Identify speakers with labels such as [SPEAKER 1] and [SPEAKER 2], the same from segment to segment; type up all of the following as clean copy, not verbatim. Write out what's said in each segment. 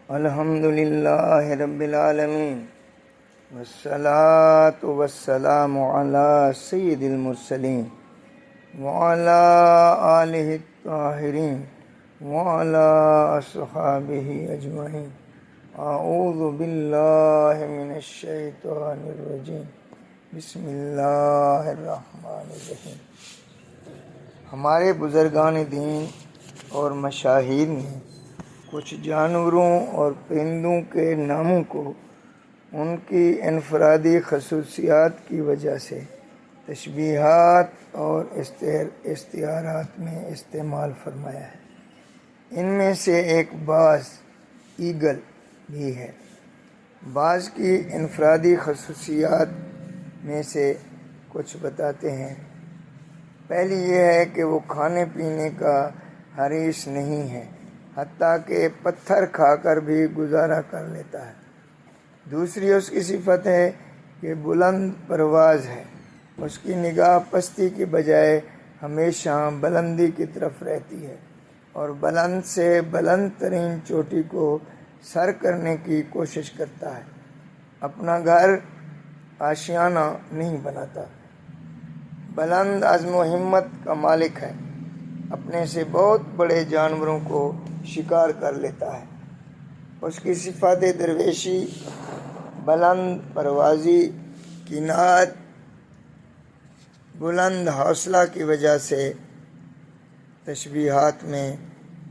[SPEAKER 1] الحمد للہ رب العالمین والصلاة والسلام علی سید المرسلین وعلی آلہ الطاہرین وعلی اصحابہ اجمعین۔ اعوذ باللہ من الشیطان الرجیم، بسم اللہ الرحمن الرحیم۔ ہمارے بزرگان دین اور مشاہیر نے کچھ جانوروں اور پرندوں کے ناموں کو ان کی انفرادی خصوصیات کی وجہ سے تشبیہات اور استعارات میں استعمال فرمایا ہے۔ ان میں سے ایک باز ایگل بھی ہے۔ باز کی انفرادی خصوصیات میں سے کچھ بتاتے ہیں۔ پہلی یہ ہے کہ وہ کھانے پینے کا حریص نہیں ہے، حتیٰ کہ پتھر کھا کر بھی گزارا کر لیتا ہے۔ دوسری اس کی صفت ہے کہ بلند پرواز ہے، اس کی نگاہ پستی کی بجائے ہمیشہ بلندی کی طرف رہتی ہے اور بلند سے بلند ترین چوٹی کو سر کرنے کی کوشش کرتا ہے۔ اپنا گھر آشیانہ نہیں بناتا، بلند عزم و ہمت کا مالک ہے، اپنے سے بہت بڑے جانوروں کو شکار کر لیتا ہے۔ اس کی صفات درویشی، بلند پروازی، قناعت، بلند حوصلہ کی وجہ سے تشبیہات میں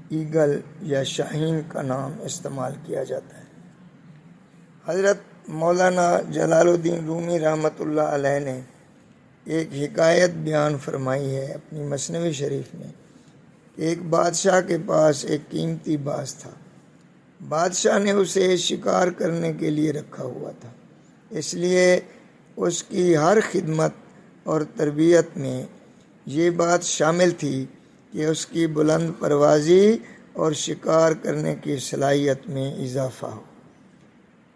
[SPEAKER 1] ایگل یا شاہین کا نام استعمال کیا جاتا ہے۔ حضرت مولانا جلال الدین رومی رحمۃ اللہ علیہ نے ایک حکایت بیان فرمائی ہے اپنی مثنوی شریف میں۔ ایک بادشاہ کے پاس ایک قیمتی باز تھا۔ بادشاہ نے اسے شکار کرنے کے لیے رکھا ہوا تھا، اس لیے اس کی ہر خدمت اور تربیت میں یہ بات شامل تھی کہ اس کی بلند پروازی اور شکار کرنے کی صلاحیت میں اضافہ ہو۔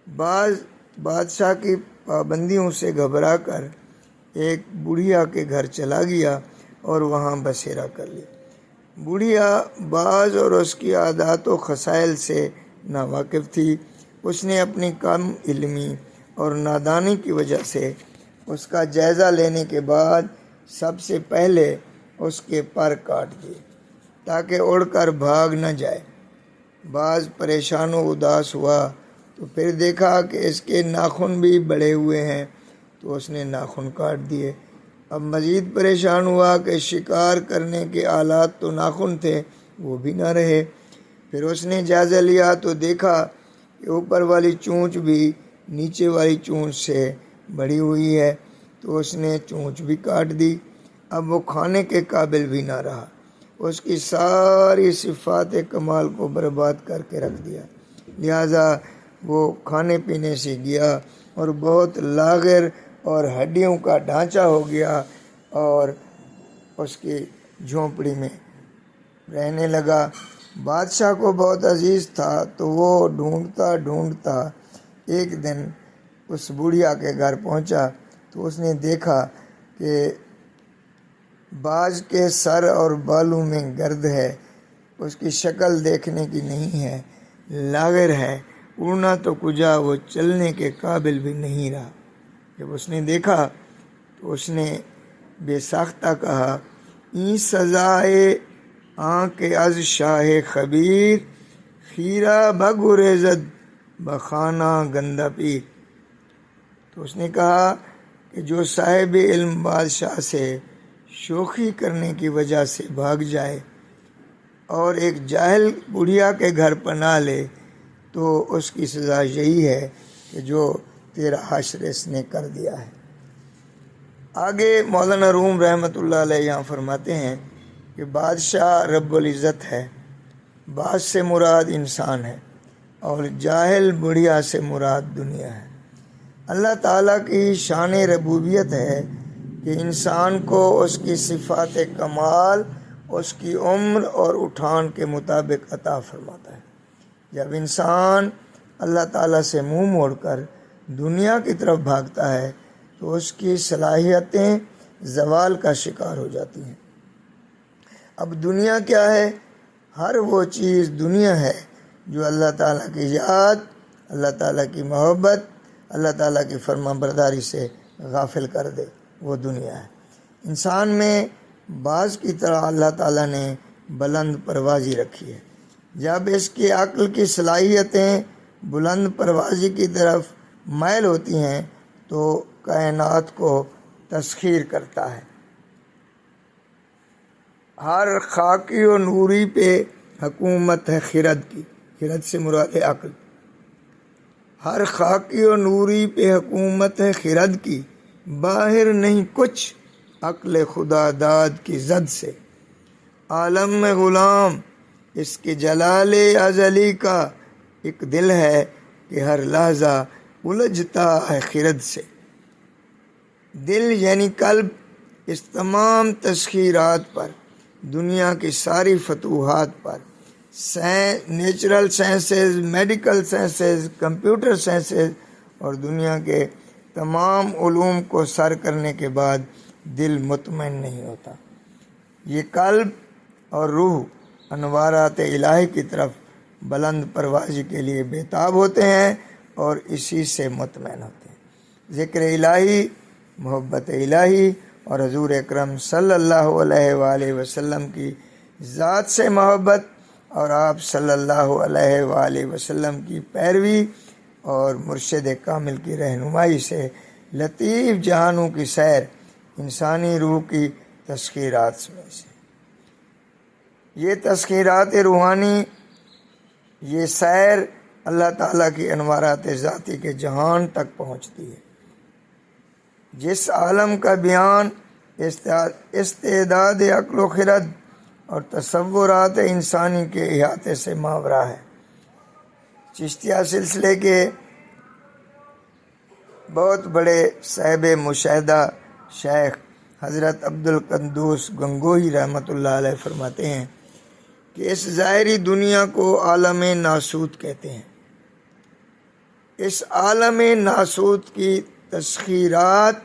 [SPEAKER 1] باز بادشاہ کی پابندیوں سے گھبرا کر ایک بڑھیا کے گھر چلا گیا اور وہاں بسیرا کر لیا۔ بڑھیا باز اور اس کی عادات و خصائل سے ناواقف تھی۔ اس نے اپنی کم علمی اور نادانی کی وجہ سے اس کا جائزہ لینے کے بعد سب سے پہلے اس کے پر کاٹ دیے تاکہ اڑ کر بھاگ نہ جائے۔ باز پریشان و اداس ہوا تو پھر دیکھا کہ اس کے ناخن بھی بڑھے ہوئے ہیں، تو اس نے ناخن کاٹ دیے۔ اب مزید پریشان ہوا کہ شکار کرنے کے آلات تو ناخن تھے، وہ بھی نہ رہے۔ پھر اس نے جائزہ لیا تو دیکھا کہ اوپر والی چونچ بھی نیچے والی چونچ سے بڑھی ہوئی ہے، تو اس نے چونچ بھی کاٹ دی۔ اب وہ کھانے کے قابل بھی نہ رہا، اس کی ساری صفات کمال کو برباد کر کے رکھ دیا۔ لہذا وہ کھانے پینے سے گیا اور بہت لاغر اور ہڈیوں کا ڈھانچہ ہو گیا اور اس کی جھونپڑی میں رہنے لگا۔ بادشاہ کو بہت عزیز تھا تو وہ ڈھونڈتا ایک دن اس بڑھیا کے گھر پہنچا تو اس نے دیکھا کہ باز کے سر اور بالوں میں گرد ہے، اس کی شکل دیکھنے کی نہیں ہے، لاغر ہے، اڑنا تو کجا وہ چلنے کے قابل بھی نہیں رہا۔ جب اس نے دیکھا تو اس نے بے ساختہ کہا، این سزائے آنکھ از شاہ خبیر، خیرہ بگریزد بخانہ گندہ پیر۔ تو اس نے کہا کہ جو صاحب علم بادشاہ سے شوخی کرنے کی وجہ سے بھاگ جائے اور ایک جاہل بڑھیا کے گھر پناہ لے تو اس کی سزا یہی ہے کہ جو تیرا حشر اس نے کر دیا ہے۔ آگے مولانا روم رحمۃ اللہ علیہ یہاں فرماتے ہیں کہ بادشاہ رب العزت ہے، باز سے مراد انسان ہے اور جاہل بڑھیا سے مراد دنیا ہے۔ اللہ تعالیٰ کی شان ربوبیت ہے کہ انسان کو اس کی صفات کمال، اس کی عمر اور اٹھان کے مطابق عطا فرماتا ہے۔ جب انسان اللہ تعالیٰ سے منہ موڑ کر دنیا کی طرف بھاگتا ہے تو اس کی صلاحیتیں زوال کا شکار ہو جاتی ہیں۔ اب دنیا کیا ہے؟ ہر وہ چیز دنیا ہے جو اللہ تعالیٰ کی یاد، اللہ تعالیٰ کی محبت، اللہ تعالیٰ کی فرما برداری سے غافل کر دے، وہ دنیا ہے۔ انسان میں باز کی طرح اللہ تعالیٰ نے بلند پروازی رکھی ہے۔ جب اس کی عقل کی صلاحیتیں بلند پروازی کی طرف مائل ہوتی ہیں تو کائنات کو تسخیر کرتا ہے۔ ہر خاکی و نوری پہ حکومت ہے خرد کی، خرد سے مراد ہے عقل۔ ہر خاکی و نوری پہ حکومت ہے خرد کی، باہر نہیں کچھ عقل خدا داد کی زد سے۔ عالم میں غلام اس کے جلال ازلی کا ایک دل ہے کہ ہر لحظہ الجھتا ہے خرد سے۔ دل یعنی قلب اس تمام تسخیرات پر، دنیا کی ساری فتوحات پر، natural sciences, medical sciences, computer sciences اور دنیا کے تمام علوم کو سر کرنے کے بعد دل مطمئن نہیں ہوتا۔ یہ قلب اور روح انوارات الہی کی طرف بلند پروازی کے لیے بےتاب ہوتے ہیں اور اسی سے مطمئن ہوتے ہیں۔ ذکر الہی، محبت الہی اور حضور اکرم صلی اللہ علیہ وآلہ وسلم کی ذات سے محبت اور آپ صلی اللہ علیہ وآلہ وسلم کی پیروی اور مرشد کامل کی رہنمائی سے لطیف جہانوں کی سیر انسانی روح کی تسخیرات میں سے۔ یہ تسخیرات روحانی، یہ سیر اللہ تعالیٰ کی انوارات ذاتی کے جہان تک پہنچتی ہے، جس عالم کا بیان استعداد عقل و خرد اور تصورات انسانی کے احاطے سے ماورا ہے۔ چشتیہ سلسلے کے بہت بڑے صاحب مشاہدہ شیخ حضرت عبدالقدوس گنگوہی رحمۃ اللہ علیہ فرماتے ہیں کہ اس ظاہری دنیا کو عالم ناسوت کہتے ہیں۔ اس عالم ناسوت کی تسخیرات،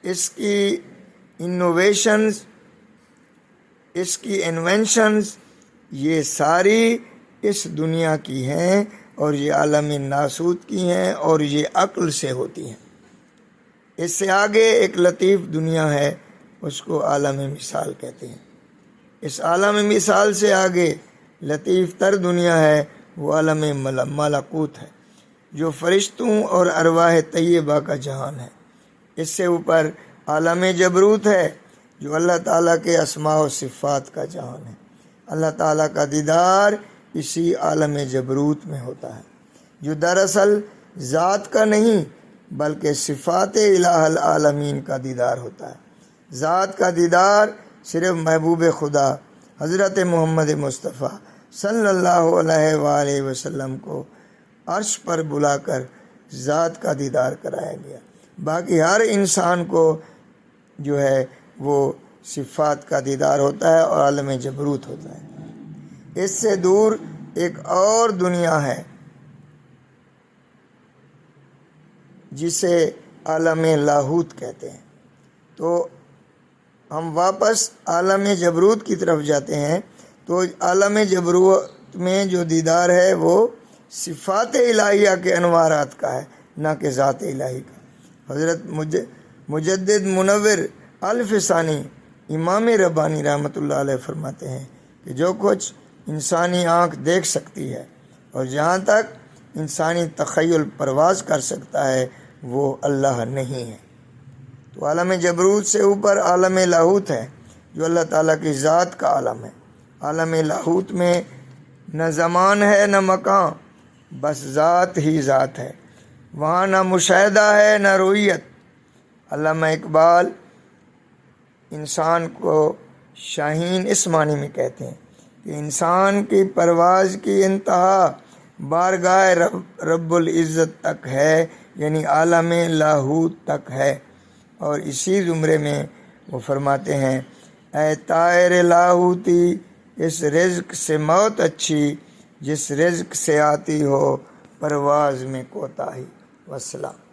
[SPEAKER 1] اس کی انوویشنز، اس کی انوینشنز، یہ ساری اس دنیا کی ہیں اور یہ عالم ناسوت کی ہیں اور یہ عقل سے ہوتی ہیں۔ اس سے آگے ایک لطیف دنیا ہے، اس کو عالم مثال کہتے ہیں۔ اس عالم مثال سے آگے لطیف تر دنیا ہے، وہ عالم ملکوت ہے، جو فرشتوں اور ارواح طیبہ کا جہان ہے۔ اس سے اوپر عالم جبروت ہے، جو اللہ تعالیٰ کے اسماء و صفات کا جہان ہے۔ اللہ تعالیٰ کا دیدار اسی عالم جبروت میں ہوتا ہے، جو دراصل ذات کا نہیں بلکہ صفات الہ العالمین کا دیدار ہوتا ہے۔ ذات کا دیدار صرف محبوب خدا حضرت محمد مصطفیٰ صلی اللہ علیہ وآلہ وسلم کو عرش پر بلا کر ذات کا دیدار کرایا گیا۔ باقی ہر انسان کو جو ہے وہ صفات کا دیدار ہوتا ہے اور عالم جبروت ہوتا ہے۔ اس سے دور ایک اور دنیا ہے جسے عالم لاہوت کہتے ہیں۔ تو ہم واپس عالم جبروت کی طرف جاتے ہیں، تو عالم جبروت میں جو دیدار ہے وہ صفات الہیہ کے انوارات کا ہے، نہ کہ ذات الہی کا۔ حضرت مجدد منور الفسانی امام ربانی رحمۃ اللہ علیہ فرماتے ہیں کہ جو کچھ انسانی آنکھ دیکھ سکتی ہے اور جہاں تک انسانی تخیل پرواز کر سکتا ہے وہ اللہ نہیں ہے۔ تو عالم جبروت سے اوپر عالم لاہوت ہے، جو اللہ تعالیٰ کی ذات کا عالم ہے۔ عالم لاہوت میں نہ زمان ہے نہ مکان، بس ذات ہی ذات ہے۔ وہاں نہ مشاہدہ ہے نہ رویت۔ علامہ اقبال انسان کو شاہین اس معنی میں کہتے ہیں کہ انسان کی پرواز کی انتہا بارگاہ رب العزت تک ہے، یعنی عالم لاہوت تک ہے۔ اور اسی زمرے میں وہ فرماتے ہیں، اے طائر لاہوتی اس رزق سے موت اچھی، جس رزق سے آتی ہو پرواز میں کوتاہی۔ والسلام۔